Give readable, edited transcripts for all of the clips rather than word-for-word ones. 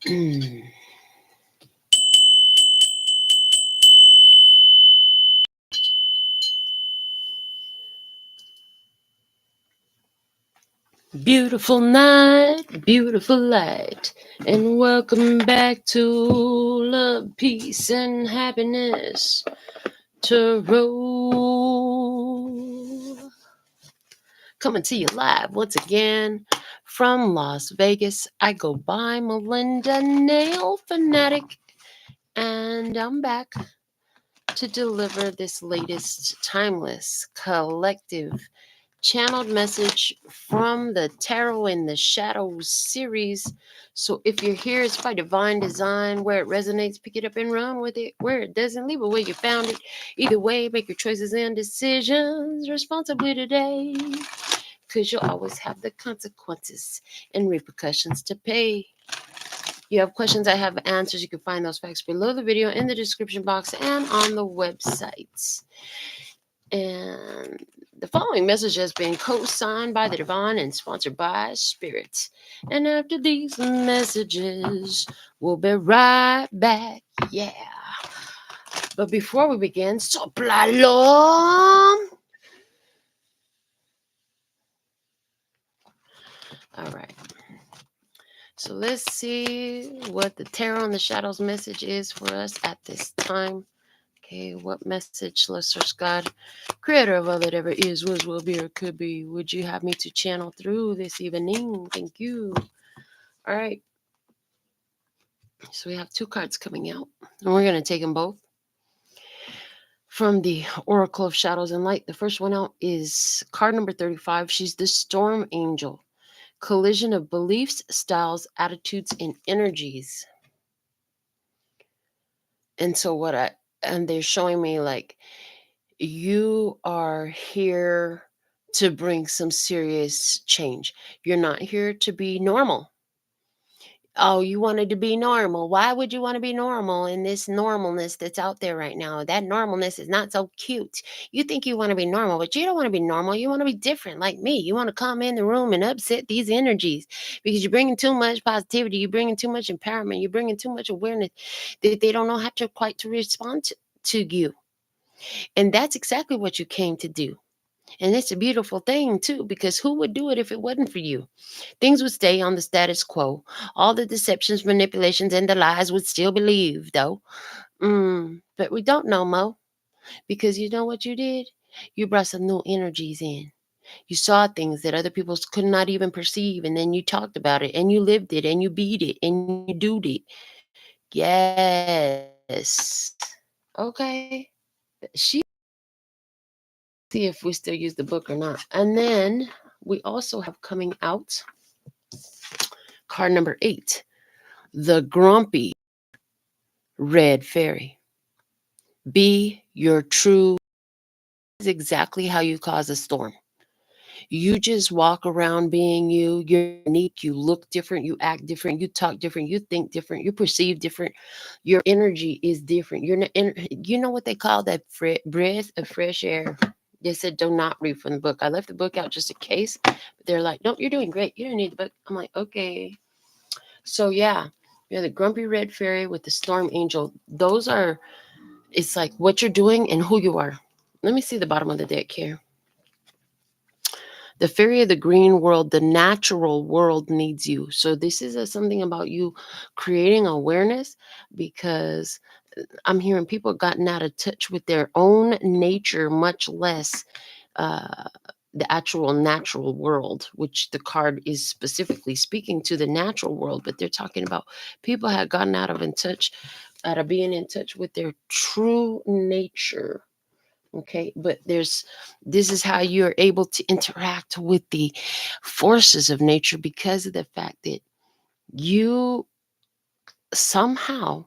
Beautiful night, beautiful light, and welcome back to Love, Peace, and Happiness Tarot. Coming to you live once again from Las Vegas. I go by Melinda NailFanatic, and I'm back to deliver this latest timeless collective channeled message from the Tarot in the Shadows series. So if you're here, it's by divine design. Where it resonates, pick it up and run with it. Where it doesn't, leave it where you found it. Either way, make your choices and decisions responsibly today, because you'll always have the consequences and repercussions to pay. You have questions, I have answers. You can find those facts below the video, in the description box, and on the website. And the following message has been co-signed by the divine and sponsored by Spirit. And after these messages, we'll be right back. Yeah. But before we begin, soplalo. All right. So let's see what the Tarot in the Shadows message is for us at this time. Okay, what message, Lesser God, creator of all that ever is, was, will be, or could be, would you have me to channel through this evening? Thank you. All right. So we have two cards coming out, and we're going to take them both from the Oracle of Shadows and Light. The first one out is card number 35. She's the Storm Angel. Collision of beliefs, styles, attitudes, and energies. And so and they're showing me like, you are here to bring some serious change. You're not here to be normal. Oh, you wanted to be normal. Why would you want to be normal in this normalness that's out there right now? That normalness is not so cute. You think you want to be normal, but you don't want to be normal. You want to be different like me. You want to come in the room and upset these energies because you're bringing too much positivity. You're bringing too much empowerment. You're bringing too much awareness that they don't know how to quite to respond to you. And that's exactly what you came to do. And it's a beautiful thing, too, because who would do it if it wasn't for you? Things would stay on the status quo. All the deceptions, manipulations, and the lies would still believe, though. But we don't know, Mo, because you know what you did? You brought some new energies in. You saw things that other people could not even perceive, and then you talked about it, and you lived it, and you beat it, and you doed it. Yes. Okay. She see if we still use the book or not. And then we also have coming out card number 8, the Grumpy Red Fairy. Be your true. This is exactly how you cause a storm. You just walk around being you. You're unique. You look different. You act different. You talk different. You think different. You perceive different. Your energy is different. You know what they call that breath of fresh air. They said, do not read from the book. I left the book out just in case. But they're like, nope, you're doing great. You don't need the book. I'm like, okay. So, yeah, you're the Grumpy Red Fairy with the Storm Angel. Those are, it's like what you're doing and who you are. Let me see the bottom of the deck here. The Fairy of the Green World, the natural world needs you. So this is something about you creating awareness, because I'm hearing people gotten out of touch with their own nature, much less the actual natural world, which the card is specifically speaking to the natural world. But they're talking about people had gotten out of being in touch with their true nature. Okay, but this is how you're able to interact with the forces of nature, because of the fact that you somehow,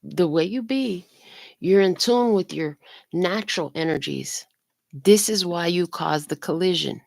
the way you be, you're in tune with your natural energies. This is why you cause the collision,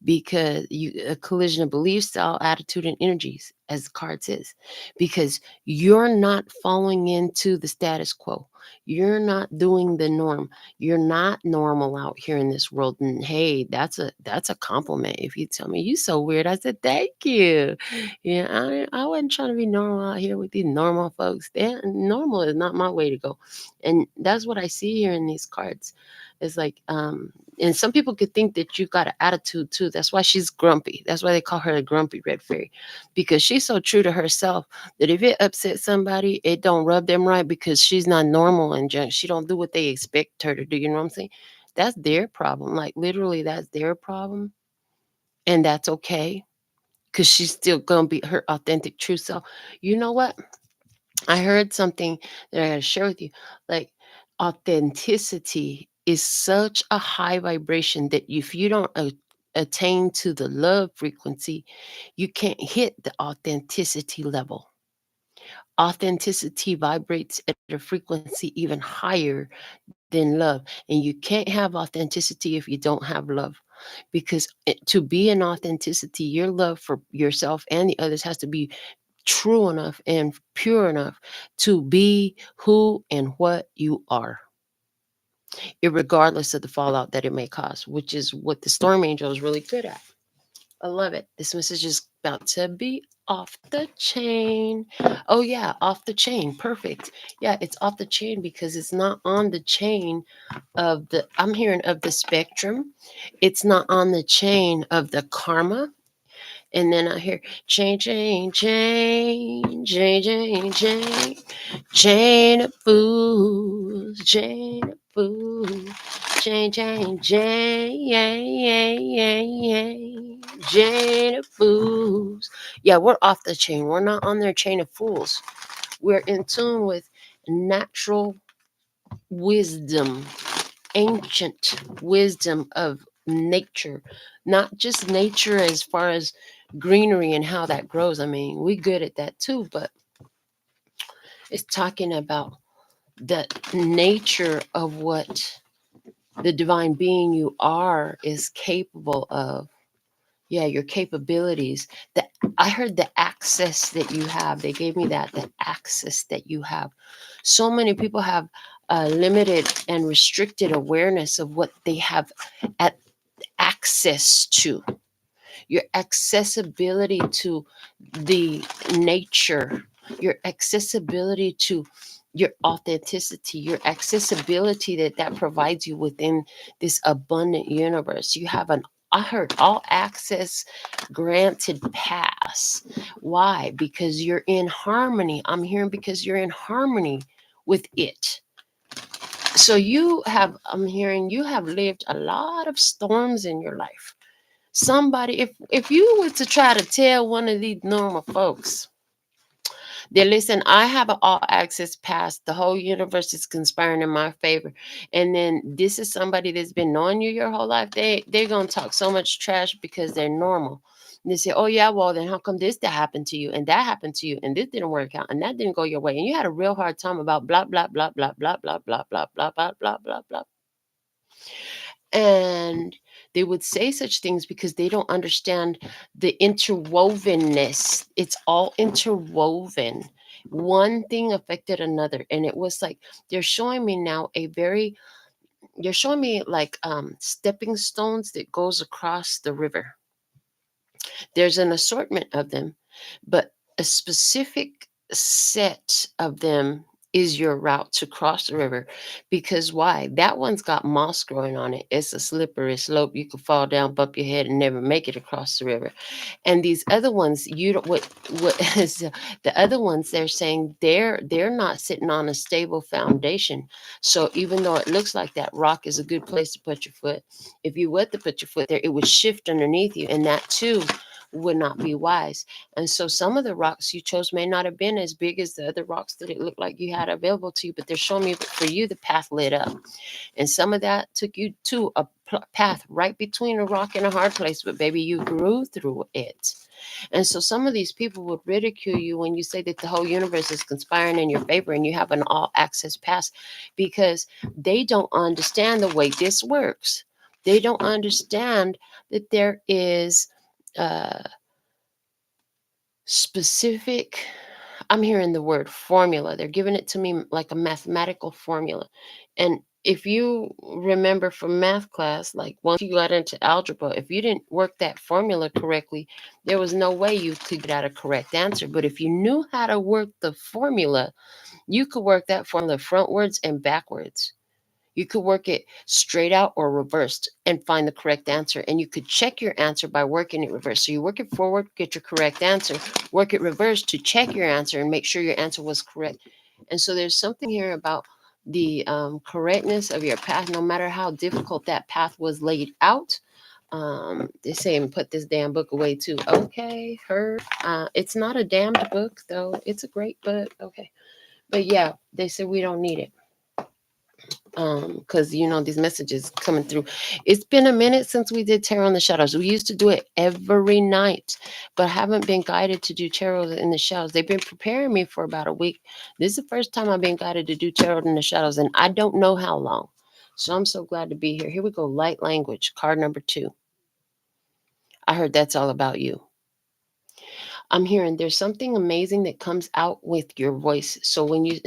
because a collision of belief, style, attitude, and energies, as the card says, because you're not falling into the status quo. You're not doing the norm. You're not normal out here in this world. And hey, that's a compliment. If you tell me you so weird, I said thank you. Yeah, I wasn't trying to be normal out here with these normal folks. Normal is not my way to go, and that's what I see here in these cards. It's like and some people could think that you got an attitude too. That's why she's grumpy. That's why they call her a grumpy red fairy, because she's so true to herself that if it upsets somebody, it don't rub them right because she's not normal and she don't do what they expect her to do. You know what I'm saying? That's their problem. Like literally, that's their problem, and that's okay because she's still gonna be her authentic true self. You know what? I heard something that I gotta share with you. Like authenticity is such a high vibration that if you don't attain to the love frequency, you can't hit the authenticity level. Authenticity vibrates at a frequency even higher than love. And you can't have authenticity if you don't have love. Because to be an authenticity, your love for yourself and the others has to be true enough and pure enough to be who and what you are, regardless of the fallout that it may cause, which is what the storm angel is really good at. I love it. This message is about to be off the chain. Oh, yeah, off the chain. Perfect. Yeah, it's off the chain because it's not on the chain of I'm hearing of the spectrum. It's not on the chain of the karma. And then I hear chain, chain, chain, chain, chain, chain, chain of fools, chain of fools, chain, chain, chain, chain of fools. Yeah, we're off the chain. We're not on their chain of fools. We're in tune with natural wisdom, ancient wisdom of nature, not just nature as far as greenery and how that grows. I mean, we good at that too, but it's talking about the nature of what the divine being you are is capable of. Yeah, your capabilities. The I heard the access that you have. They gave me that, the access that you have. So many people have limited and restricted awareness of what they have at access to. Your accessibility to the nature, your accessibility to your authenticity, your accessibility that provides you within this abundant universe. You have an I heard all access granted pass. Why? Because you're in harmony. I'm hearing because you're in harmony with it. So I'm hearing you have lived a lot of storms in your life. Somebody, if you were to try to tell one of these normal folks that listen, I have an all access pass, the whole universe is conspiring in my favor, and then this is somebody that's been knowing you your whole life, they're gonna talk so much trash because they're normal. And they say, oh yeah, well then how come that happened to you and that happened to you and this didn't work out and that didn't go your way and you had a real hard time about blah blah blah blah blah blah blah blah blah blah blah blah blah. And they would say such things because they don't understand the interwovenness. It's all interwoven. One thing affected another. And it was like they're showing me now you're showing me like stepping stones that goes across the river. There's an assortment of them, but a specific set of them is your route to cross the river. Because why? That one's got moss growing on it. It's a slippery slope. You could fall down, bump your head, and never make it across the river. And these other ones, you don't what is the other ones they're saying they're not sitting on a stable foundation. So even though it looks like that rock is a good place to put your foot, if you were to put your foot there, it would shift underneath you, and that too would not be wise. And so some of the rocks you chose may not have been as big as the other rocks that it looked like you had available to you, but they're showing me for you the path lit up. And some of that took you to a path right between a rock and a hard place, but baby, you grew through it. And so some of these people would ridicule you when you say that the whole universe is conspiring in your favor and you have an all access pass because they don't understand the way this works. They don't understand that there is uh, specific, I'm hearing the word formula. They're giving it to me like a mathematical formula. And if you remember from math class, like once you got into algebra, if you didn't work that formula correctly, there was no way you could get out a correct answer. But if you knew how to work the formula, you could work that formula frontwards and backwards. You could work it straight out or reversed and find the correct answer. And you could check your answer by working it reverse. So you work it forward, get your correct answer, work it reverse to check your answer and make sure your answer was correct. And so there's something here about the correctness of your path, no matter how difficult that path was laid out. They say, and put this damn book away too. Okay, heard. It's not a damned book, though. It's a great book. Okay. But yeah, they said we don't need it because these messages coming through. It's been a minute since we did tarot in the shadows. We used to do it every night, but I haven't been guided to do tarot in the shadows. They've been preparing me for about a week. This is the first time I've been guided to do tarot in the shadows, and I don't know how long. So I'm so glad to be here. Here we go. Light language, card number 2. I heard that's all about you. I'm hearing there's something amazing that comes out with your voice. So when you,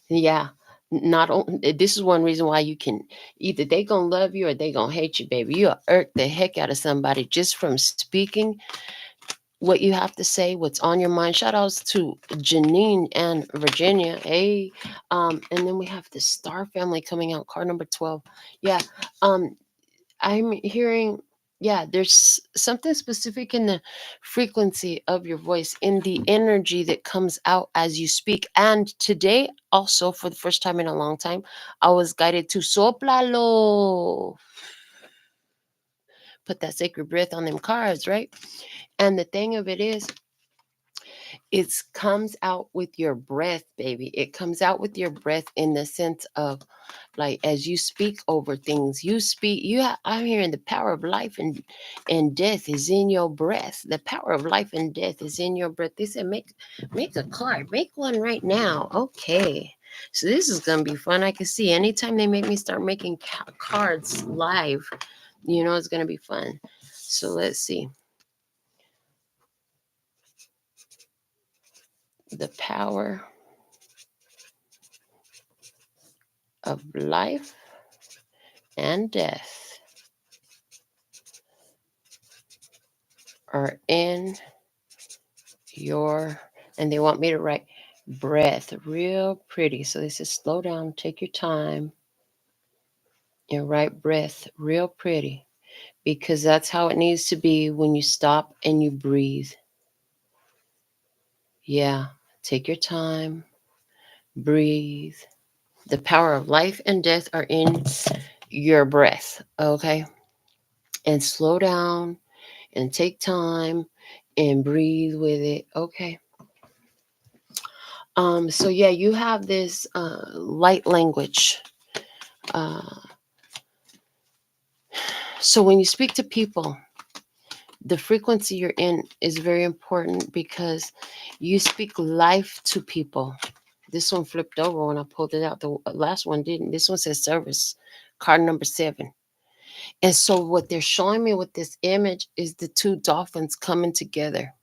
yeah, not only this is one reason why you can either they gonna love you or they gonna hate you, baby. You'll irk the heck out of somebody just from speaking what you have to say, what's on your mind. Shout outs to Janine and Virginia. Hey, and then we have the Star family coming out, card number 12. Yeah, I'm hearing, yeah, there's something specific in the frequency of your voice, in the energy that comes out as you speak. And today, also, for the first time in a long time, I was guided to soplalo. Put that sacred breath on them cards, right? And the thing of it is, it comes out with your breath, baby. It comes out with your breath in the sense of, like, as you speak over things, you speak. I'm hearing the power of life and death is in your breath. The power of life and death is in your breath. They said make a card, make one right now. Okay, so this is gonna be fun. I can see anytime they make me start making cards live, it's gonna be fun. So let's see. The power of life and death are in your, and they want me to write breath real pretty. So this is slow down, take your time, and write breath real pretty, because that's how it needs to be when you stop and you breathe. Yeah, take your time, breathe. The power of life and death are in your breath, okay? And slow down and take time and breathe with it, okay? So yeah, you have this light language. So when you speak to people, the frequency you're in is very important because you speak life to people. This one flipped over when I pulled it out. The last one didn't. This one says service, card number 7. And so what they're showing me with this image is the 2 dolphins coming together.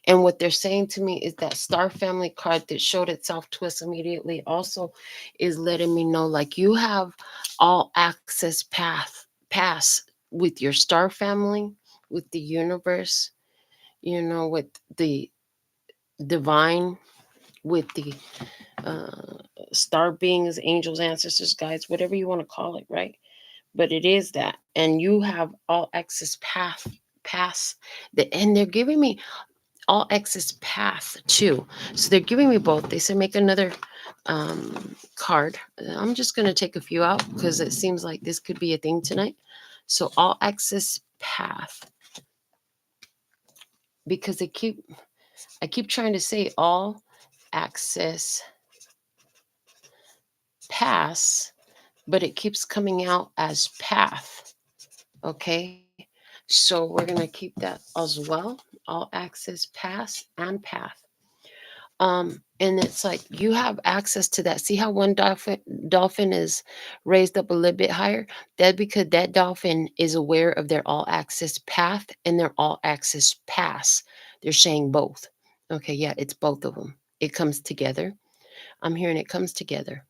And what they're saying to me is that Star Family card that showed itself to us immediately also is letting me know, like, you have all access pass with your Star Family, with the universe, with the divine, with the uh, star beings, angels, ancestors, guides, whatever you want to call it, right? But it is that. And you have all access pass, and they're giving me all access path too. So they're giving me both. They said make another card. I'm just going to take a few out because it seems like this could be a thing tonight. So all access path, because I keep trying to say all access pass, but it keeps coming out as path. Okay, so we're going to keep that as well. All access pass and path. And it's like you have access to that. See how one dolphin is raised up a little bit higher? That's because that dolphin is aware of their all access path and their all access pass. They're saying both. Okay, yeah, it's both of them. It comes together. I'm hearing it comes together.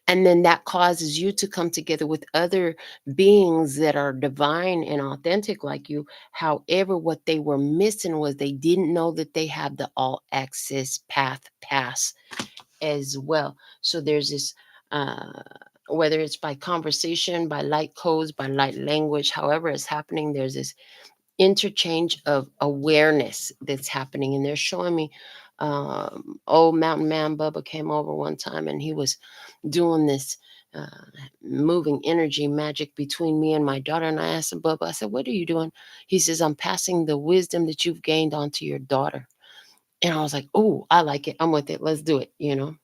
And then that causes you to come together with other beings that are divine and authentic like you. However, what they were missing was they didn't know that they have the all access pass as well. So there's this, whether it's by conversation, by light codes, by light language, however it's happening, there's this interchange of awareness that's happening. And they're showing me, old mountain man Bubba came over one time and he was doing this uh, moving energy magic between me and my daughter. And I asked him, Bubba, I said, what are you doing? He says, I'm passing the wisdom that you've gained onto your daughter. And I was like, oh, I like it. I'm with it. Let's do it, you know?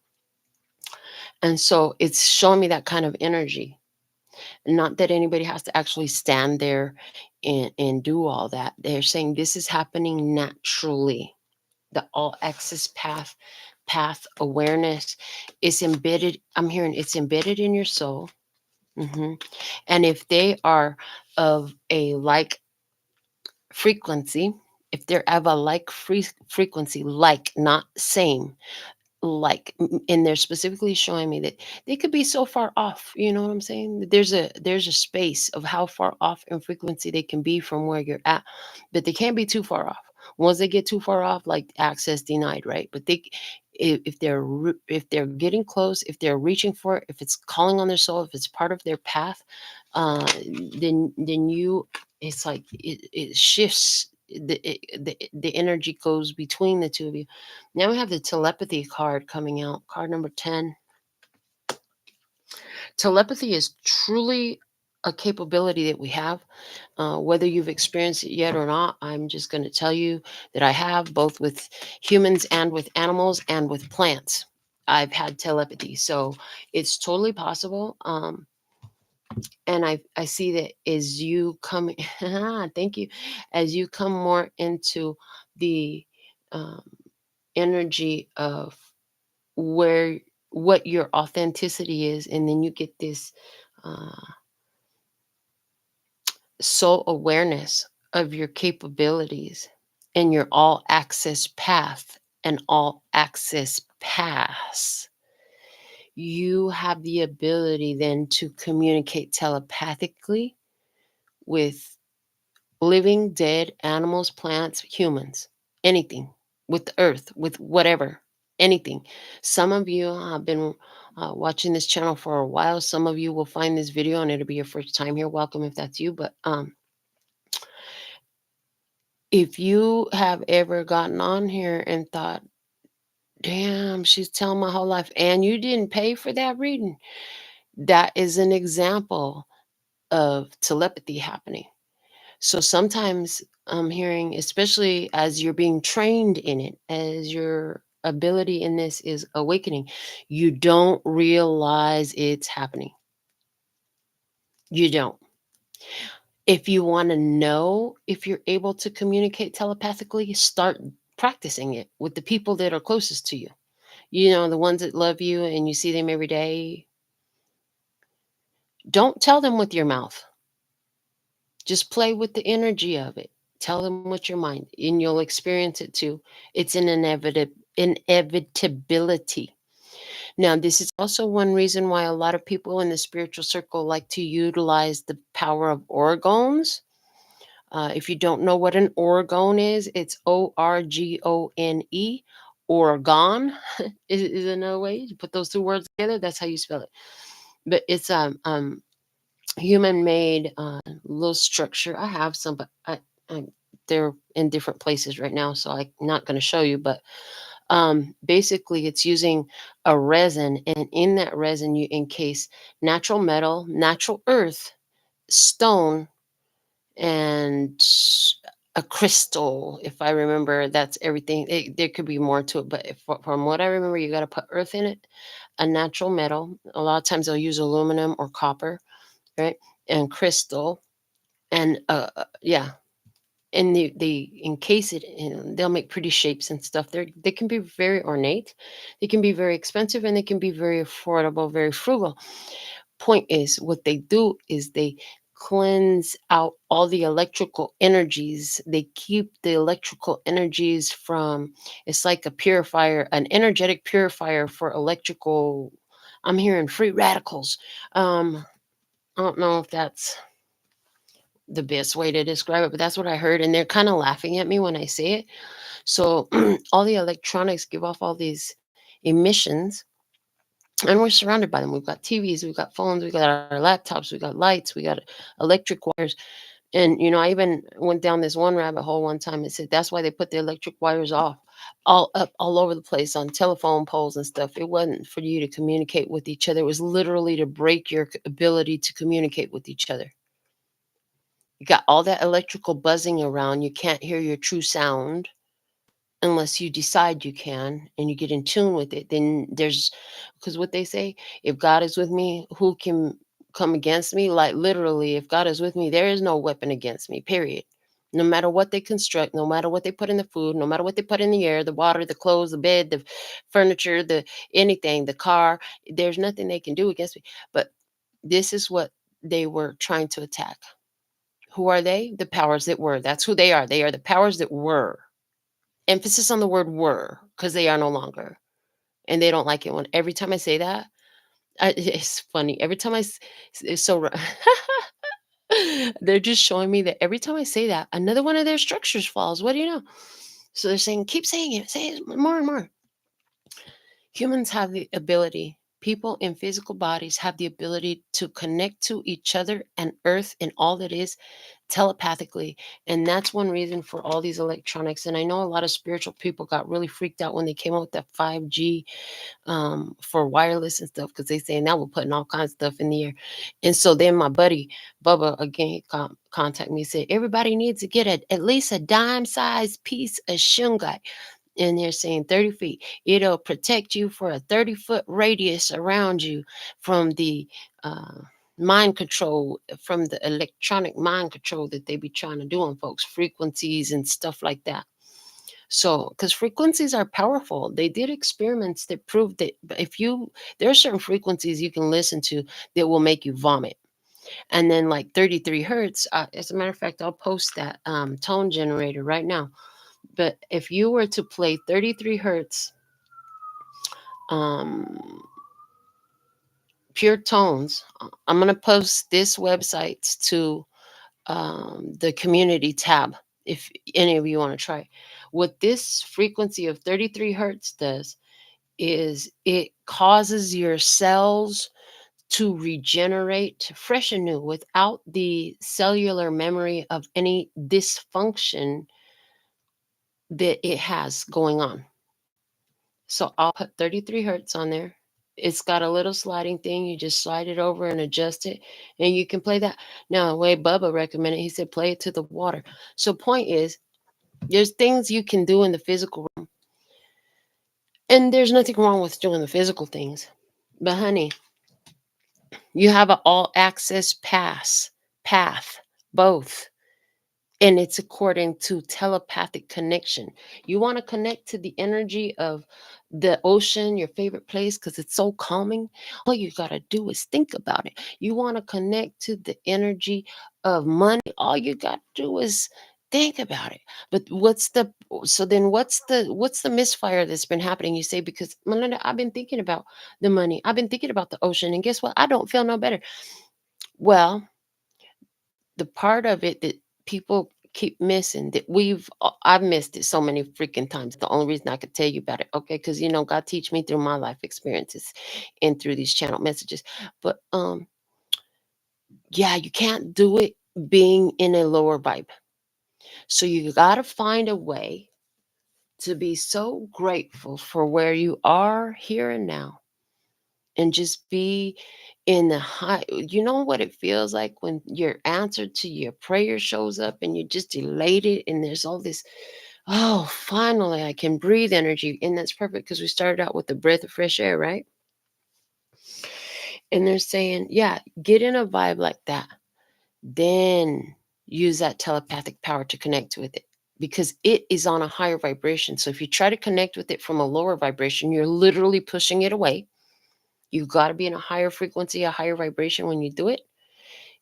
And so it's showing me that kind of energy. Not that anybody has to actually stand there and do all that. They're saying this is happening naturally. The all access path awareness is embedded. I'm hearing it's embedded in your soul. And if they are of a like frequency, if they're of a like frequency, like not same, like, and they're specifically showing me that they could be so far off, you know what I'm saying? There's a space of how far off in frequency they can be from where you're at, but they can't be too far off. Once they get too far off, like access denied, right? But they, if they're getting close, if they're reaching for it, if it's calling on their soul, if it's part of their path, uh then you, it's like it shifts, the energy goes between the two of you. Now we have the telepathy card coming out, card number 10. Telepathy is truly a capability that we have. Whether you've experienced it yet or not, I'm just going to tell you that I have, both with humans and with animals and with plants. I've had telepathy. So it's totally possible. And I see that as you come, thank you, as you come more into the um, energy of where, what your authenticity is, and then you get this uh, soul awareness of your capabilities and your all access path and all access pass. You have the ability then to communicate telepathically with living, dead, animals, plants, humans, anything, with the earth, with whatever, anything. Some of you have been watching this channel for a while. Some of you will find this video and it'll be your first time here. Welcome if that's you. But if you have ever gotten on here and thought, damn, she's telling my whole life, and you didn't pay for that reading, that is an example of telepathy happening. So sometimes I'm hearing, especially as you're being trained in it, as your ability in this is awakening, you don't realize it's happening. You don't. If you want to know if you're able to communicate telepathically, start practicing it with the people that are closest to you. You know, the ones that love you and you see them every day. Don't tell them with your mouth. Just play with the energy of it. Tell them with your mind, and you'll experience it too. It's an inevitability. Now, this is also one reason why a lot of people in the spiritual circle like to utilize the power of organs. If you don't know what an orgone is, it's Orgone. Orgon is another way. You put those two words together, that's how you spell it. But it's human made little structure. I have some, but I they're in different places right now, so I'm not going to show you. But basically, it's using a resin, and in that resin, you encase natural metal, natural earth, stone, and a crystal. If I remember, that's everything. There could be more to it, but from what I remember, you got to put earth in it, a natural metal. A lot of times they'll use aluminum or copper, right? And crystal, and yeah, and they encase it and they'll make pretty shapes and stuff. They can be very ornate, they can be very expensive, and they can be very affordable, very frugal. Point is, what they do is they cleanse out all the electrical energies. They keep the electrical energies from, it's like a purifier, an energetic purifier for electrical, I'm hearing free radicals. I don't know if that's the best way to describe it, but that's what I heard. And they're kind of laughing at me when I say it. So all the electronics give off all these emissions, and we're surrounded by them. We've got TVs, we've got phones, we've got our laptops, we got lights, we got electric wires. And I even went down this one rabbit hole one time and said that's why they put the electric wires off all up all over the place on telephone poles and stuff. It wasn't for you to communicate with each other. It was literally to break your ability to communicate with each other. You got all that electrical buzzing around. You can't hear your true sound unless you decide you can and you get in tune with it. Then there's, because what they say, if God is with me, who can come against me? Like literally, if God is with me, there is no weapon against me, period. No matter what they construct, no matter what they put in the food, no matter what they put in the air, the water, the clothes, the bed, the furniture, the anything, the car, there's nothing they can do against me. But this is what they were trying to attack. Who are they? The powers that were. That's who they are. They are the powers that were. Emphasis on the word were, because they are no longer. And they don't like it when every time I say that, it's funny. Every time it's so they're just showing me that every time I say that, another one of their structures falls. What do you know? So they're saying, keep saying it, say it more and more. Humans have the ability, people in physical bodies have the ability to connect to each other and earth and all that is telepathically. And that's one reason for all these electronics. And I know a lot of spiritual people got really freaked out when they came out with that 5G for wireless and stuff, because they saying now we're putting all kinds of stuff in the air. And so then my buddy Bubba again contact me, said everybody needs to get at least a dime sized piece of shungite, and they're saying 30 feet. It'll protect you for a 30-foot radius around you from the mind control, from the electronic mind control that they be trying to do on folks, frequencies and stuff like that. So, because frequencies are powerful, they did experiments that proved that if you, there are certain frequencies you can listen to that will make you vomit. And then, like 33 hertz, as a matter of fact, I'll post that tone generator right now. But if you were to play 33 hertz um, pure tones, I'm going to post this website to the community tab if any of you want to try. What this frequency of 33 hertz does is it causes your cells to regenerate fresh and new without the cellular memory of any dysfunction that it has going on. So I'll put 33 hertz on there. It's got a little sliding thing. You just slide it over and adjust it, and you can play that. Now, the way Bubba recommended, he said play it to the water. So, point is, there's things you can do in the physical realm, and there's nothing wrong with doing the physical things. But, honey, you have an all access path, both. And it's according to telepathic connection. You want to connect to the energy of the ocean, your favorite place, because it's so calming. All you got to do is think about it. You want to connect to the energy of money. All you got to do is think about it. But what's the misfire that's been happening? You say, because Melinda, I've been thinking about the money. I've been thinking about the ocean. And guess what? I don't feel no better. Well, the part of it that people keep missing, that I've missed it so many freaking times. The only reason I could tell you about it, okay, because God teach me through my life experiences and through these channel messages. But yeah, you can't do it being in a lower vibe. So you gotta find a way to be so grateful for where you are here and now, and just be in the high. You know what it feels like when your answer to your prayer shows up and you're just elated, and there's all this, oh, finally I can breathe energy. And that's perfect, because we started out with the breath of fresh air, right? And they're saying, yeah, get in a vibe like that. Then use that telepathic power to connect with it, because it is on a higher vibration. So if you try to connect with it from a lower vibration, you're literally pushing it away. You got to be in a higher frequency, a higher vibration when you do it.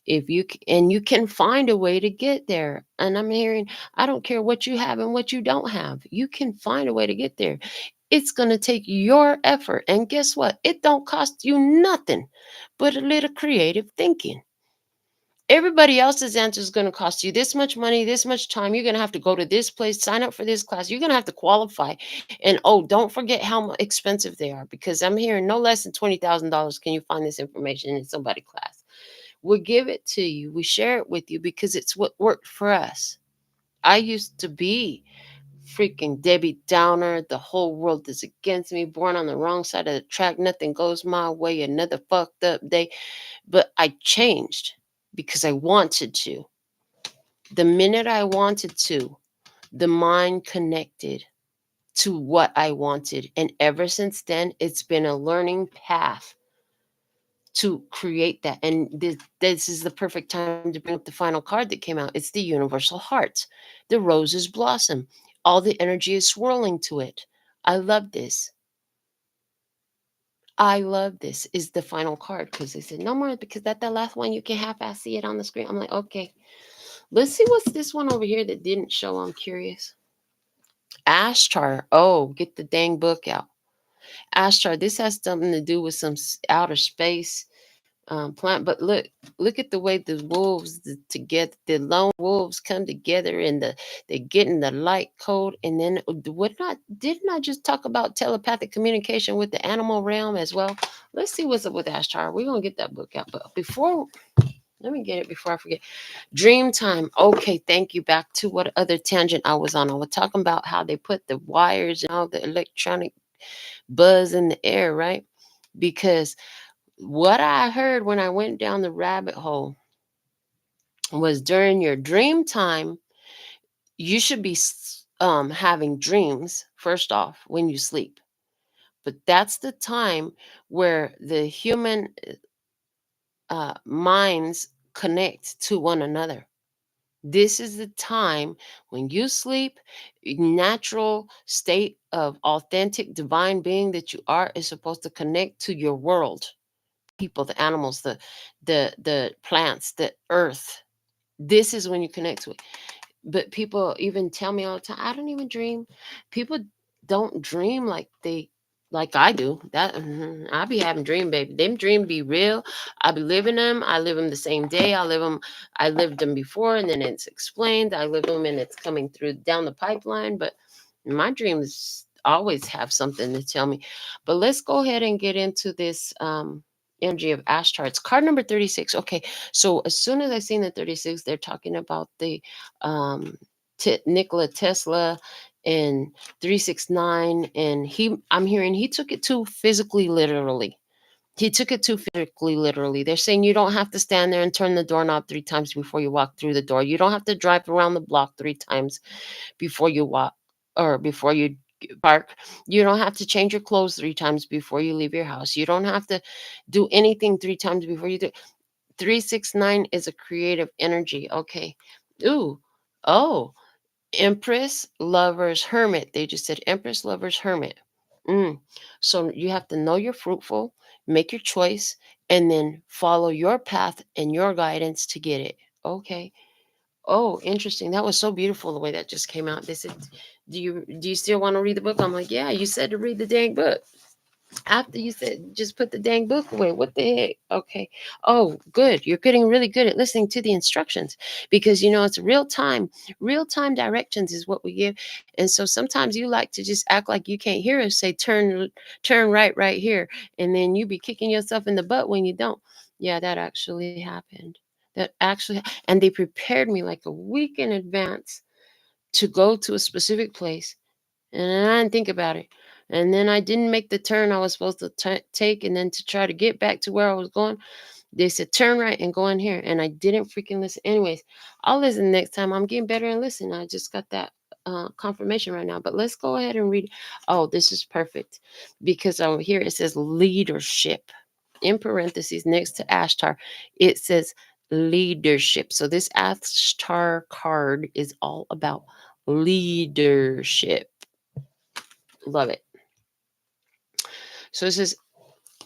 If you and you can find a way to get there. And I'm hearing, I don't care what you have and what you don't have, you can find a way to get there. It's going to take your effort, and guess what, it don't cost you nothing but a little creative thinking. Everybody else's answer is going to cost you this much money, this much time. You're going to have to go to this place, sign up for this class. You're going to have to qualify. And oh, don't forget how expensive they are, because I'm hearing no less than $20,000 can you find this information in somebody's class. We'll give it to you. We share it with you because it's what worked for us. I used to be freaking Debbie Downer. The whole world is against me. Born on the wrong side of the track. Nothing goes my way. Another fucked up day. But I changed because I wanted to. The minute I wanted to, the mind connected to what I wanted. And ever since then, it's been a learning path to create that. And this is the perfect time to bring up the final card that came out. It's the universal heart. The roses blossom. All the energy is swirling to it. I love this. I love this is the final card, because they said no more, because that the last one you can half-ass see it on the screen. I'm like, okay, let's see what's this one over here that didn't show. I'm curious. Ashtar. Oh, get the dang book out. Ashtar. This has something to do with some outer space plant. But look at the way the wolves together, the lone wolves come together, and they're getting the light code. And then didn't I just talk about telepathic communication with the animal realm as well? Let's see what's up with Ashtar. We're gonna get that book out, but before, let me get it before I forget. Dream time. Okay, thank you. Back to what other tangent I was on. I was talking about how they put the wires and all the electronic buzz in the air, right? Because what I heard when I went down the rabbit hole was during your dream time, you should be having dreams first off when you sleep. But that's the time where the human minds connect to one another. This is the time when you sleep, natural state of authentic divine being that you are is supposed to connect to your world. People, the animals, the plants, the earth. This is when you connect to it. But people even tell me all the time, I don't even dream. People don't dream like I do. That I be having dream, baby. Them dream be real. I be living them. I live them the same day. I live them. I lived them before, and then it's explained. I live them, and it's coming through down the pipeline. But my dreams always have something to tell me. But let's go ahead and get into this energy of ash charts. Card number 36. Okay, so as soon as I seen the 36, they're talking about the um, Nikola Tesla and 369, and I'm hearing he took it too physically literally. He took it too physically literally. They're saying you don't have to stand there and turn the doorknob 3 times before you walk through the door. You don't have to drive around the block 3 times before you walk, or before you park. You don't have to change your clothes 3 times before you leave your house. You don't have to do anything 3 times before you do. 369 is a creative energy. Okay. Ooh. Oh. Empress, lovers, hermit. They just said Empress, lovers, hermit. So you have to know you're fruitful, make your choice, and then follow your path and your guidance to get it. Okay. Oh, interesting. That was so beautiful the way that just came out. They said, "Do you still want to read the book?" I'm like, "Yeah, you said to read the dang book." After you said just put the dang book away. What the heck? Okay. Oh, good. You're getting really good at listening to the instructions, because it's real time directions is what we give. And so sometimes you like to just act like you can't hear us say turn right here. And then you be kicking yourself in the butt when you don't. Yeah, that actually happened. And they prepared me like a week in advance to go to a specific place, and I didn't think about it. And then I didn't make the turn I was supposed to take. And then to try to get back to where I was going, they said turn right and go in here. And I didn't freaking listen. Anyways, I'll listen next time. I'm getting better and listen. I just got that confirmation right now. But let's go ahead and read. Oh, this is perfect, because over here it says leadership. In parentheses next to Ashtar, it says leadership. So this Ashtar card is all about leadership. Love it. So it says,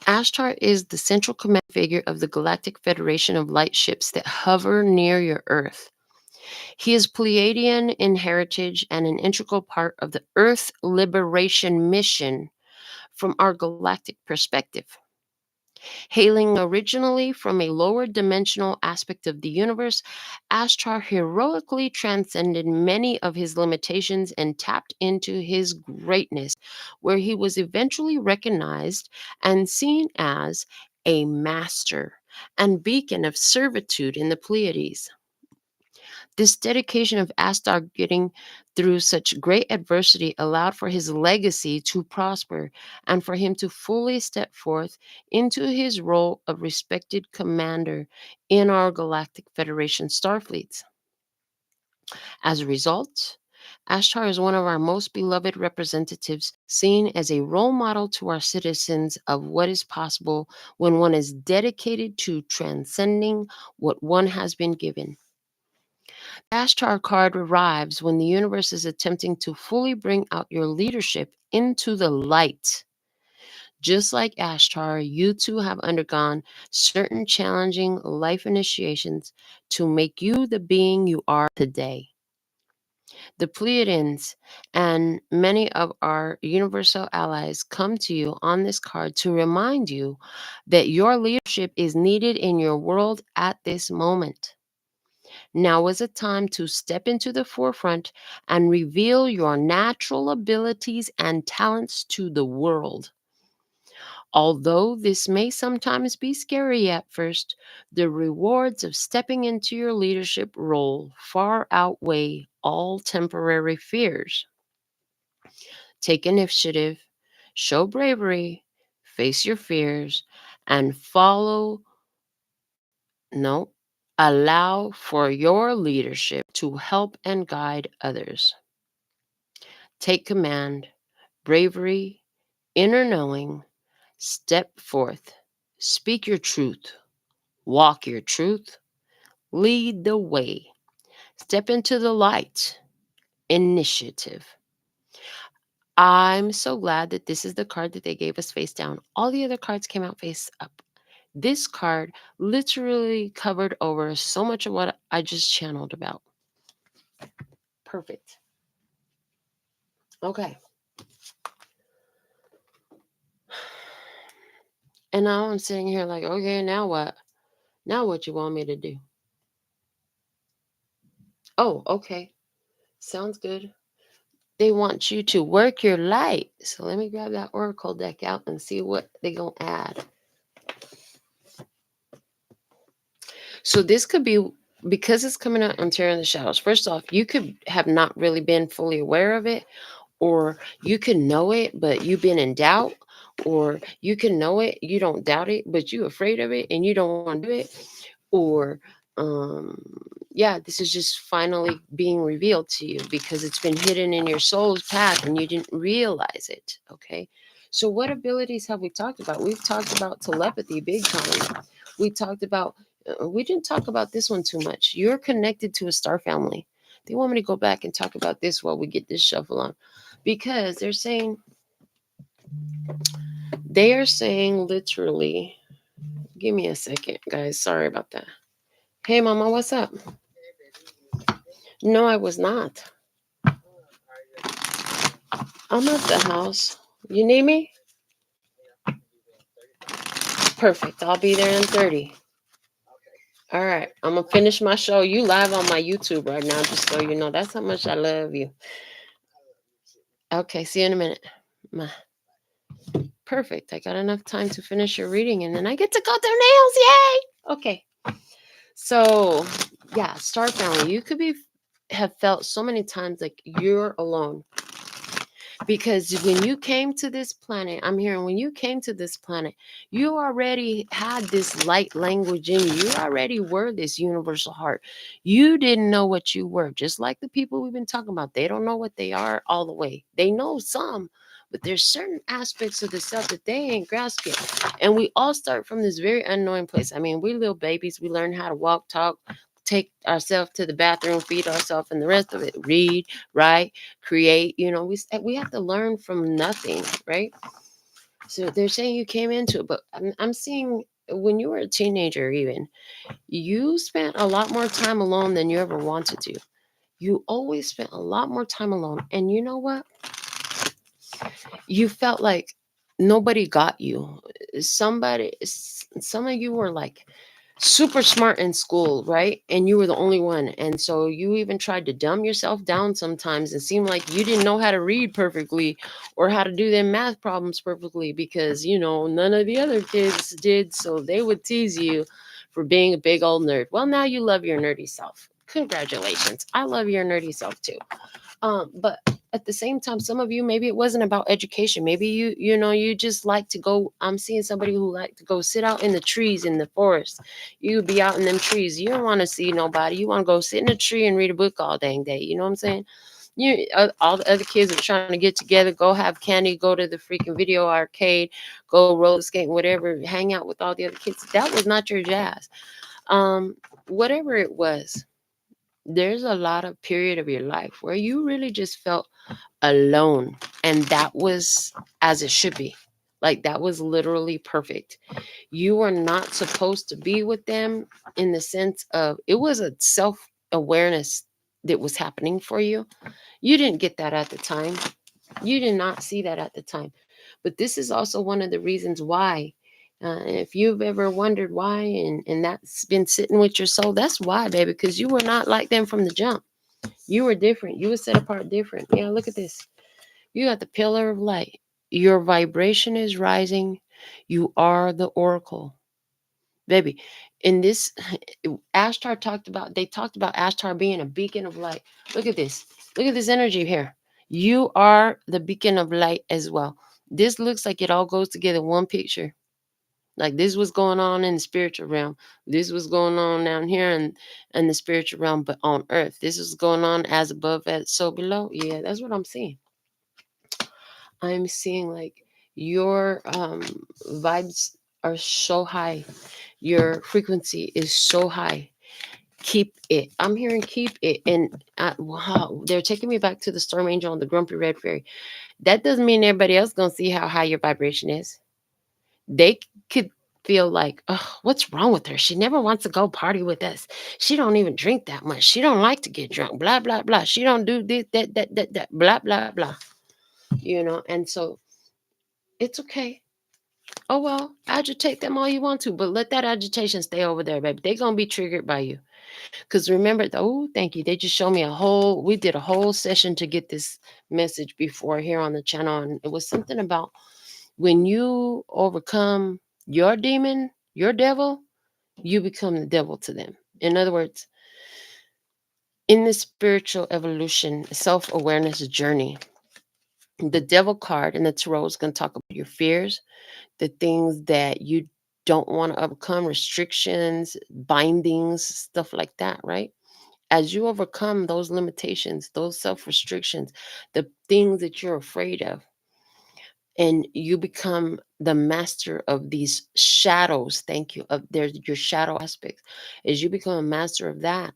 Ashtar is the central command figure of the Galactic Federation of light ships that hover near your Earth. He is Pleiadian in heritage and an integral part of the Earth Liberation Mission from our galactic perspective. Hailing originally from a lower dimensional aspect of the universe, Ashtar heroically transcended many of his limitations and tapped into his greatness, where he was eventually recognized and seen as a master and beacon of servitude in the Pleiades. This dedication of Astar getting through such great adversity allowed for his legacy to prosper and for him to fully step forth into his role of respected commander in our Galactic Federation starfleets. As a result, Ashtar is one of our most beloved representatives, seen as a role model to our citizens of what is possible when one is dedicated to transcending what one has been given. Ashtar card arrives when the universe is attempting to fully bring out your leadership into the light. Just like Ashtar, you too have undergone certain challenging life initiations to make you the being you are today. The Pleiadians and many of our universal allies come to you on this card to remind you that your leadership is needed in your world at this moment. Now is a time to step into the forefront and reveal your natural abilities and talents to the world. Although this may sometimes be scary at first, the rewards of stepping into your leadership role far outweigh all temporary fears. Take initiative, show bravery, face your fears, and no, allow for your leadership to help and guide others. Take command, bravery, inner knowing, step forth, speak your truth, walk your truth, lead the way, step into the light, initiative. I'm so glad that this is the card that they gave us face down. All the other cards came out face up. This card literally covered over so much of what I just channeled about. Perfect. Okay. And now I'm sitting here like, okay, now what? Now what you want me to do? Oh, okay. Sounds good. They want you to work your light. So let me grab that Oracle deck out and see what they're going to add. So this could be, because it's coming out on Terror in the Shadows. First off, you could have not really been fully aware of it, or you can know it, but you've been in doubt, or you can know it, you don't doubt it, but you're afraid of it and you don't want to do it, or yeah, this is just finally being revealed to you because it's been hidden in your soul's path and you didn't realize it. Okay, so what abilities have we talked about? We've talked about telepathy big time. We talked about we didn't talk about this one too much. You're connected to a star family. They want me to go back and talk about this while we get this shuffle on, because they are saying literally, give me a second, guys. Sorry about that. Hey, Mama, what's up? No, I was not. I'm at the house. You need me? Perfect. I'll be there in 30. All right. I'm going to finish my show. You live on my YouTube right now, just so you know. That's how much I love you. Okay. See you in a minute. Perfect. I got enough time to finish your reading, and then I get to cut their nails. Yay! Okay. So, yeah, Star Family. You could have felt so many times like you're alone. Because when you came to this planet, I'm hearing when you came to this planet, you already had this light language in you. You already were this universal heart. You didn't know what you were. Just like the people we've been talking about, they don't know what they are all the way. They know some, But there's certain aspects of the self that they ain't grasping. And we all start from this very unknowing place. I mean, we little babies, we learn how to walk, talk, take ourselves to the bathroom, feed ourselves, and the rest of it, read, write, create. We have to learn from nothing, right? So they're saying you came into it, but I'm seeing when you were a teenager, even you spent a lot more time alone than you ever wanted to. You always spent a lot more time alone. And you know what? You felt like nobody got you. Some of you were like super smart in school, right? And you were the only one. And so you even tried to dumb yourself down sometimes and seemed like you didn't know how to read perfectly or how to do them math problems perfectly because, none of the other kids did. So they would tease you for being a big old nerd. Well, now you love your nerdy self. Congratulations. I love your nerdy self too. But at the same time, some of you, maybe it wasn't about education. Maybe you just like to go. I'm seeing somebody who like to go sit out in the trees in the forest. You be out in them trees. You don't want to see nobody. You want to go sit in a tree and read a book all dang day. You know what I'm saying? All the other kids are trying to get together, go have candy, go to the freaking video arcade, go roller skate, whatever, hang out with all the other kids. That was not your jazz. Whatever it was, there's a lot of period of your life where you really just felt alone, and that was as it should be. Like that was literally perfect. You were not supposed to be with them, in the sense of it was a self-awareness that was happening for you. You didn't get that at the time. You did not see that at the time. But this is also one of the reasons why, if you've ever wondered why, and that's been sitting with your soul, that's why, baby, because you were not like them from the jump. You were different. You were set apart different. Yeah, look at this. You got the pillar of light. Your vibration is rising. You are the oracle. Baby, in this, Ashtar they talked about Ashtar being a beacon of light. Look at this. Look at this energy here. You are the beacon of light as well. This looks like it all goes together in one picture. Like this was going on in the spiritual realm. This was going on down here in the spiritual realm, but on earth. This is going on as above, as so below. Yeah, that's what I'm seeing. I'm seeing like your vibes are so high. Your frequency is so high. Keep it. I'm hearing keep it. And wow, they're taking me back to the storm angel and the grumpy red fairy. That doesn't mean everybody else gonna see how high your vibration is. They could feel like, oh, what's wrong with her? She never wants to go party with us. She don't even drink that much. She don't like to get drunk. Blah blah blah. She don't do this, that. Blah blah blah. And so it's okay. Oh well, agitate them all you want to, but let that agitation stay over there, baby. They're gonna be triggered by you. Because remember, oh, thank you. They just showed me we did a whole session to get this message before here on the channel. And it was something about when you overcome your demon, your devil, you become the devil to them. In other words, in the spiritual evolution, self awareness journey, the devil card in the tarot is going to talk about your fears, the things that you don't want to overcome, restrictions, bindings, stuff like that, right? As you overcome those limitations, those self restrictions, the things that you're afraid of, and you become the master of these shadows, thank you, of your shadow aspects. As you become a master of that,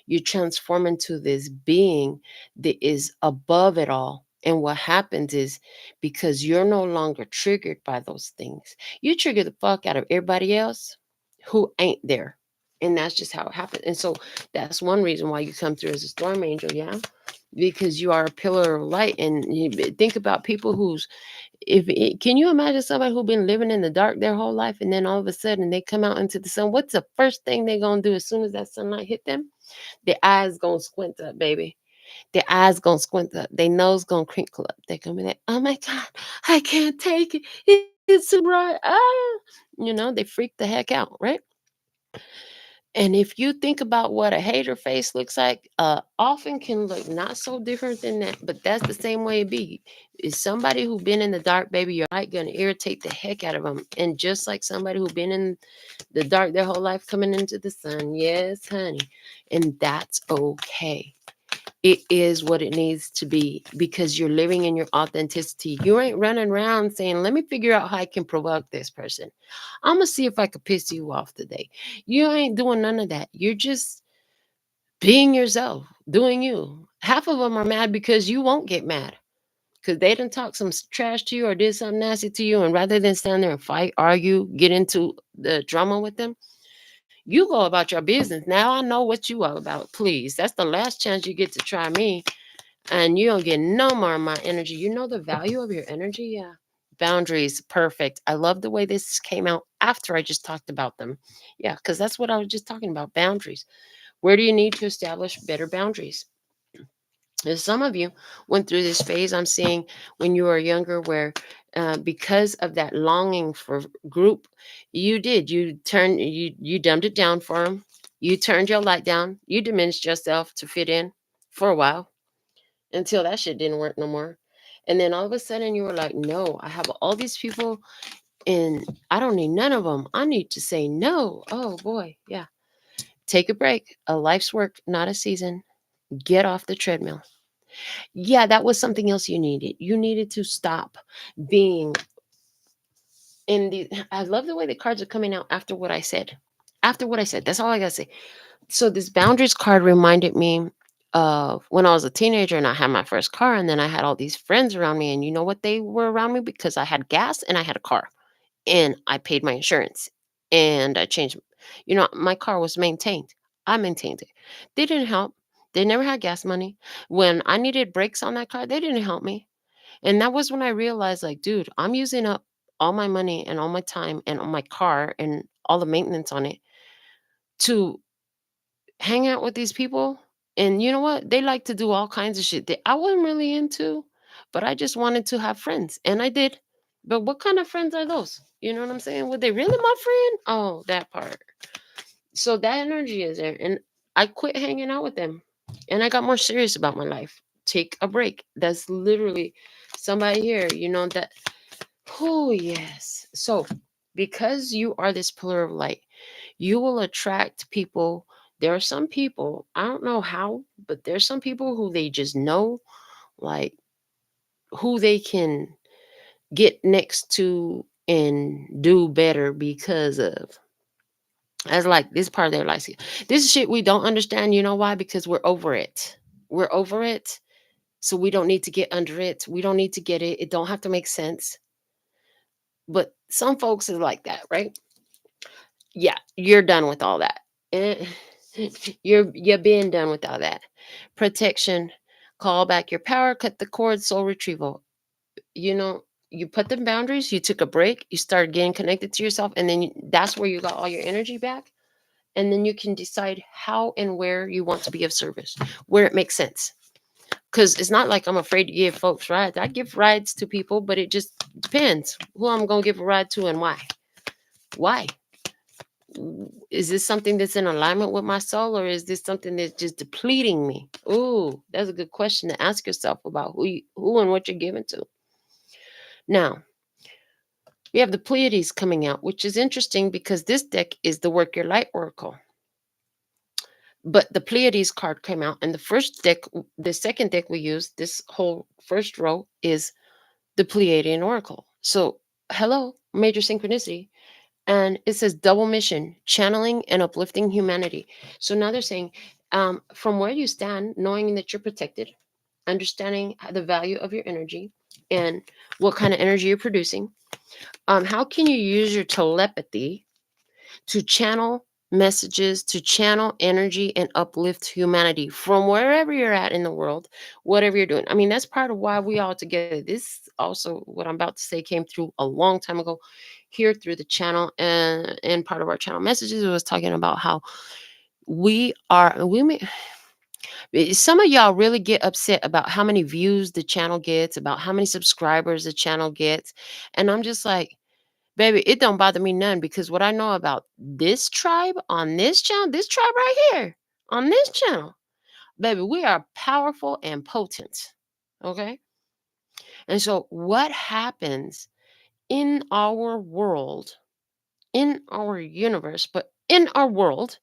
you transform into this being that is above it all. And what happens is, because you're no longer triggered by those things, you trigger the fuck out of everybody else who ain't there. And that's just how it happens. And so that's one reason why you come through as a storm angel, yeah? Because you are a pillar of light. And think about people can you imagine somebody who's been living in the dark their whole life, and then all of a sudden they come out into the sun? What's the first thing they're gonna do as soon as that sunlight hit them? Their eyes gonna squint up, baby. Their eyes gonna squint up. Their nose gonna crinkle up. They're gonna be like, "Oh my god, I can't take it. It's so bright." They freak the heck out, right? And if you think about what a hater face looks like, often can look not so different than that, but that's the same way it be. Is somebody who been in the dark, baby, your light gonna irritate the heck out of them. And just like somebody who been in the dark their whole life coming into the sun, yes, honey, and that's okay. It is what it needs to be because you're living in your authenticity. You ain't running around saying, let me figure out how I can provoke this person. I'm going to see if I could piss you off today. You ain't doing none of that. You're just being yourself, doing you. Half of them are mad because you won't get mad because they done talk some trash to you or did something nasty to you. And rather than stand there and fight, argue, get into the drama with them, you go about your business. Now I know what you are about. Please. That's the last chance you get to try me. And you don't get no more of my energy. You know the value of your energy? Yeah. Boundaries. Perfect. I love the way this came out after I just talked about them. Yeah, because that's what I was just talking about. Boundaries. Where do you need to establish better boundaries? As some of you went through this phase, I'm seeing when you were younger, where because of that longing for group, you dumbed it down for them. You turned your light down. You diminished yourself to fit in for a while until that shit didn't work no more. And then all of a sudden you were like, no, I have all these people and I don't need none of them. I need to say no. Oh boy, yeah. Take a break. A life's work, not a season. Get off the treadmill. Yeah, that was something else you needed. You needed to stop being in the. I love the way the cards are coming out after what I said. After what I said, that's all I gotta say. So this boundaries card reminded me of when I was a teenager and I had my first car, and then I had all these friends around me, and you know what they were around me because I had gas and I had a car, and I paid my insurance, and I changed. My car was maintained. I maintained it. They didn't help. They never had gas money. When I needed brakes on that car, they didn't help me. And that was when I realized, like, dude, I'm using up all my money and all my time and on my car and all the maintenance on it to hang out with these people. And you know what? They like to do all kinds of shit that I wasn't really into, but I just wanted to have friends. And I did. But what kind of friends are those? You know what I'm saying? Were they really my friend? Oh, that part. So that energy is there. And I quit hanging out with them. And I got more serious about my life. Take a break. That's literally somebody here, that. Oh, yes. So, because you are this pillar of light, you will attract people. There are some people, I don't know how, but there's some people who they just know, like, who they can get next to and do better because of. As like this part of their life. This is shit we don't understand. You know why? Because we're over it. We're over it. So we don't need to get under it. We don't need to get it. It don't have to make sense. But some folks is like that, right? Yeah, you're done with all that. Eh, you're being done with all that. Protection, call back your power, cut the cord, soul retrieval. You know, you put the boundaries, you took a break, you started getting connected to yourself, and then that's where you got all your energy back. And then you can decide how and where you want to be of service, where it makes sense. Because it's not like I'm afraid to give folks rides. I give rides to people, but it just depends who I'm going to give a ride to and why. Why? Is this something that's in alignment with my soul, or is this something that's just depleting me? Ooh, that's a good question to ask yourself about who and what you're giving to. Now, we have the Pleiades coming out, which is interesting because this deck is the Work Your Light Oracle. But the Pleiades card came out, and the second deck we use, this whole first row is the Pleiadian Oracle. So, hello, major synchronicity. And it says double mission, channeling and uplifting humanity. So now they're saying, from where you stand, knowing that you're protected, understanding the value of your energy and what kind of energy you're producing, how can you use your telepathy to channel messages, to channel energy and uplift humanity from wherever you're at in the world, whatever you're doing. I mean, that's part of why we all together. This also, what I'm about to say, came through a long time ago here through the channel, and part of our channel messages was talking about how we may some of y'all really get upset about how many views the channel gets, about how many subscribers the channel gets. And I'm just like, baby, it don't bother me none because what I know about this tribe on this channel, this tribe right here on this channel, baby, we are powerful and potent. Okay. And so what happens in our world, in our universe, but in our world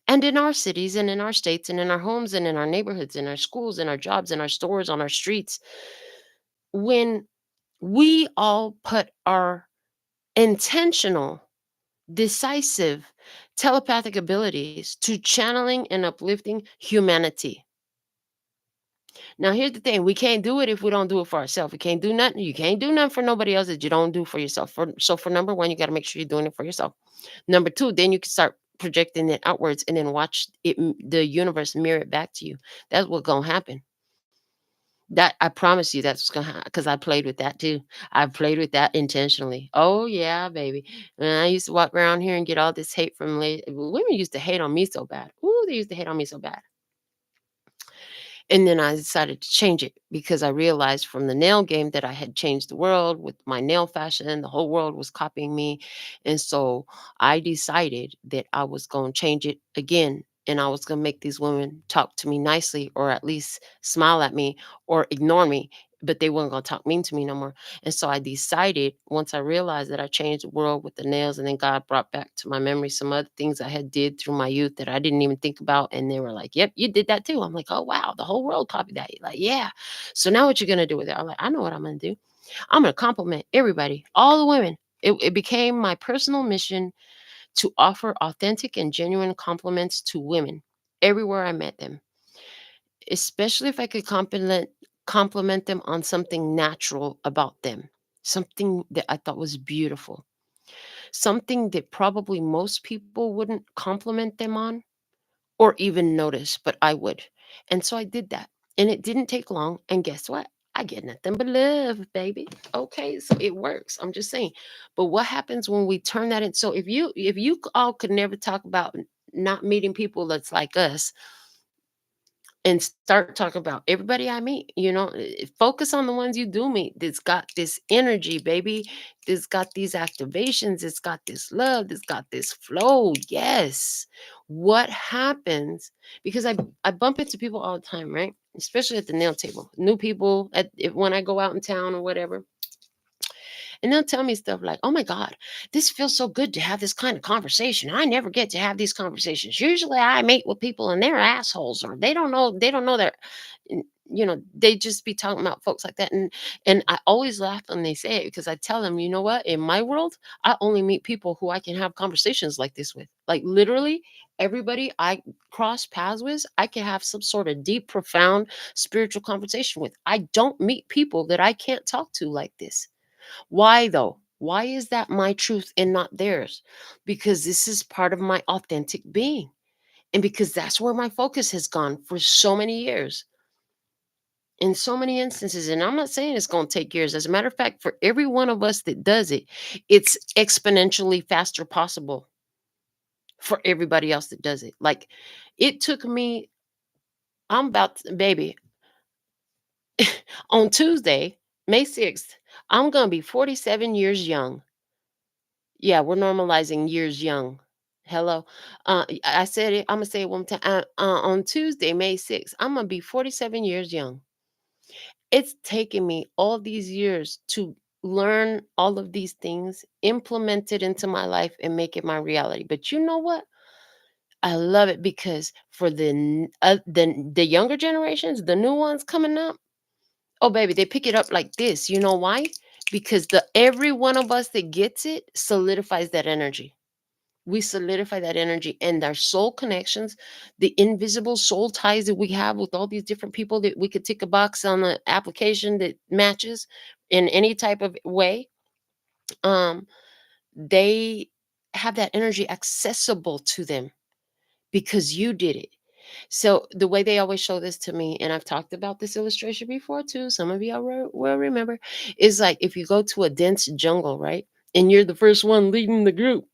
And in our cities and in our states and in our homes and in our neighborhoods, in our schools, in our jobs, in our stores, on our streets, when we all put our intentional, decisive, telepathic abilities to channeling and uplifting humanity. Now, here's the thing: we can't do it if we don't do it for ourselves. We can't do nothing. You can't do nothing for nobody else that you don't do for yourself. For number one, you got to make sure you're doing it for yourself. Number two, then you can start projecting it outwards and then watch it, the universe mirror it back to you. That's what's gonna happen. That I promise you, that's what's gonna happen because I played with that too. I played with that intentionally. Oh yeah, baby. And I used to walk around here and get all this hate from women. Used to hate on me so bad. Ooh, they used to hate on me so bad. And then I decided to change it because I realized from the nail game that I had changed the world with my nail fashion. The whole world was copying me. And so I decided that I was going to change it again. And I was going to make these women talk to me nicely or at least smile at me or ignore me. But they weren't going to talk mean to me no more. And so I decided once I realized that I changed the world with the nails, and then God brought back to my memory some other things I had did through my youth that I didn't even think about. And they were like, "Yep, you did that too." I'm like, "Oh wow, the whole world copied that." Like, yeah. So now what you're gonna do with it? I'm like, I know what I'm gonna do. I'm gonna compliment everybody, all the women. It became my personal mission to offer authentic and genuine compliments to women everywhere I met them, especially if I could compliment them on something natural about them, something that I thought was beautiful, something that probably most people wouldn't compliment them on or even notice, but I would. And so I did that. And it didn't take long. And guess what? I get nothing but love, baby. Okay, so it works. I'm just saying. But what happens when we turn that in? So if you all could never talk about not meeting people that's like us, and start talking about everybody I meet, focus on the ones you do meet that's got this energy, baby. That's got these activations. It's got this love. It's got this flow. Yes. What happens? Because I bump into people all the time, right? Especially at the nail table. New people when I go out in town or whatever. And they'll tell me stuff like, "Oh my God, this feels so good to have this kind of conversation. I never get to have these conversations. Usually I meet with people and they're assholes or they don't know their they just be talking about folks like that." And I always laugh when they say it because I tell them, you know what? In my world, I only meet people who I can have conversations like this with. Like literally everybody I cross paths with, I can have some sort of deep, profound spiritual conversation with. I don't meet people that I can't talk to like this. Why though? Why is that my truth and not theirs? Because this is part of my authentic being. And because that's where my focus has gone for so many years, in so many instances. And I'm not saying it's going to take years. As a matter of fact, for every one of us that does it, it's exponentially faster possible for everybody else that does it. Like it took me, baby, on Tuesday, May 6th, I'm going to be 47 years young. Yeah, we're normalizing years young. Hello. I said it. I'm gonna say it one time. On Tuesday, May 6th, I'm gonna be 47 years young. It's taken me all these years to learn all of these things, implement it into my life, and make it my reality. But you know what? I love it because for the younger generations, the new ones coming up, oh baby, they pick it up like this. You know why? Because the every one of us that gets it solidifies that energy. We solidify that energy and our soul connections, the invisible soul ties that we have with all these different people that we could tick a box on the application that matches in any type of way. Um, they have that energy accessible to them because you did it. So the way they always show this to me, and I've talked about this illustration before too, some of y'all will remember, is like if you go to a dense jungle, right? And you're the first one leading the group.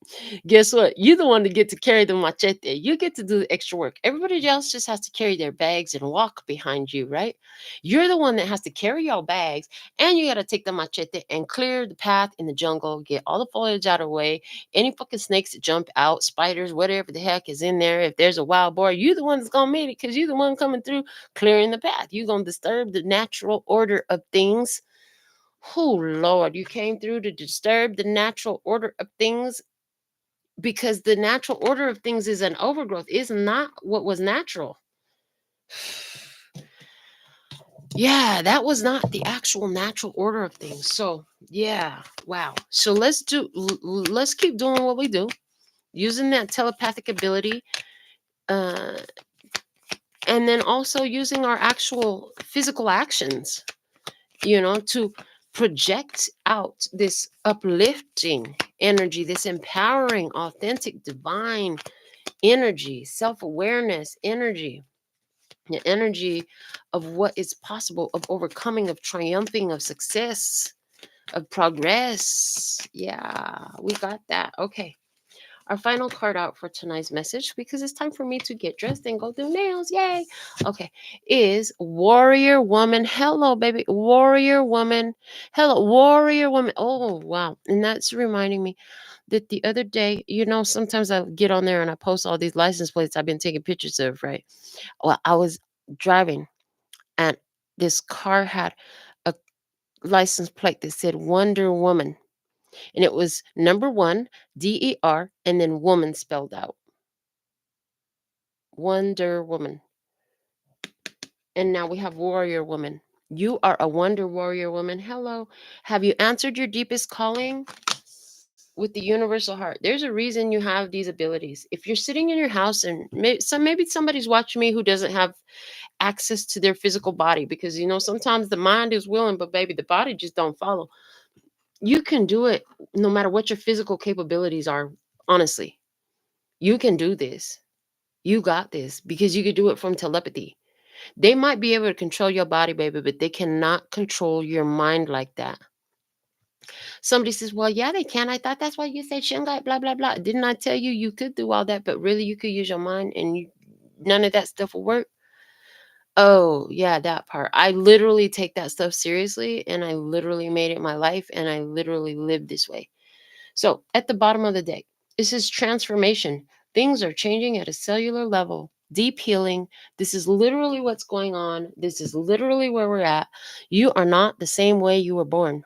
Guess what? You're the one that get to carry the machete. You get to do the extra work. Everybody else just has to carry their bags and walk behind you, right? You're the one that has to carry your bags and you got to take the machete and clear the path in the jungle, get all the foliage out of the way, any fucking snakes that jump out, spiders, whatever the heck is in there. If there's a wild boar, you're the one that's going to meet it because you're the one coming through clearing the path. You're going to disturb the natural order of things. Oh, Lord, you came through to disturb the natural order of things because the natural order of things is an overgrowth, is not what was natural. Yeah, that was not the actual natural order of things. So yeah, wow. So let's keep doing what we do, using that telepathic ability, uh and then also using our actual physical actions, to project out this uplifting energy, this empowering, authentic, divine energy, self-awareness energy, the energy of what is possible, of overcoming, of triumphing, of success, of progress. Yeah, we got that. Okay. Our final card out for tonight's message, because it's time for me to get dressed and go do nails. Yay. Okay. Is Warrior Woman. Hello, baby. Warrior Woman. Hello, Warrior Woman. Oh, wow. And that's reminding me that the other day, sometimes I get on there and I post all these license plates I've been taking pictures of, right? Well, I was driving and this car had a license plate that said Wonder Woman. And it was number 1, DER, and then woman spelled out. Wonder Woman. And now we have Warrior Woman. You are a Wonder Warrior Woman. Hello. Have you answered your deepest calling with the universal heart? There's a reason you have these abilities. If you're sitting in your house and maybe somebody's watching me who doesn't have access to their physical body, because sometimes the mind is willing, but baby, the body just don't follow. You can do it no matter what your physical capabilities are. Honestly, you can do this. You got this, because you could do it from telepathy. They might be able to control your body, baby, but they cannot control your mind like that. Somebody says, well, yeah, they can. I thought that's why you said Shanghai, blah, blah, blah. Didn't I tell you you could do all that, but really you could use your mind and none of that stuff will work? Oh, yeah, that part. I literally take that stuff seriously, and I literally made it my life, and I literally live this way. So at the bottom of the deck, this is transformation. Things are changing at a cellular level. Deep healing. This is literally what's going on. This is literally where we're at. You are not the same way you were born.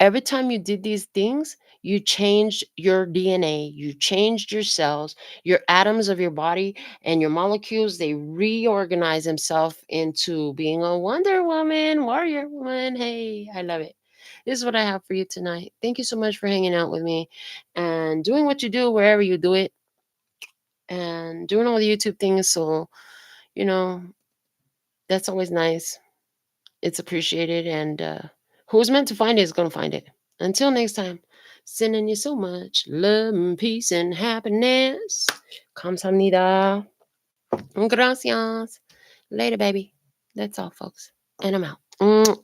Every time you did these things, you changed your DNA, you changed your cells, your atoms of your body, and your molecules. They reorganize themselves into being a Wonder Woman, Warrior Woman. Hey, I love it. This is what I have for you tonight. Thank you so much for hanging out with me and doing what you do wherever you do it, and doing all the YouTube things. So, you know, that's always nice. It's appreciated. And who's meant to find it is going to find it. Until next time, sending you so much love and peace and happiness. 감사합니다. Gracias. Later, baby. That's all, folks. And I'm out.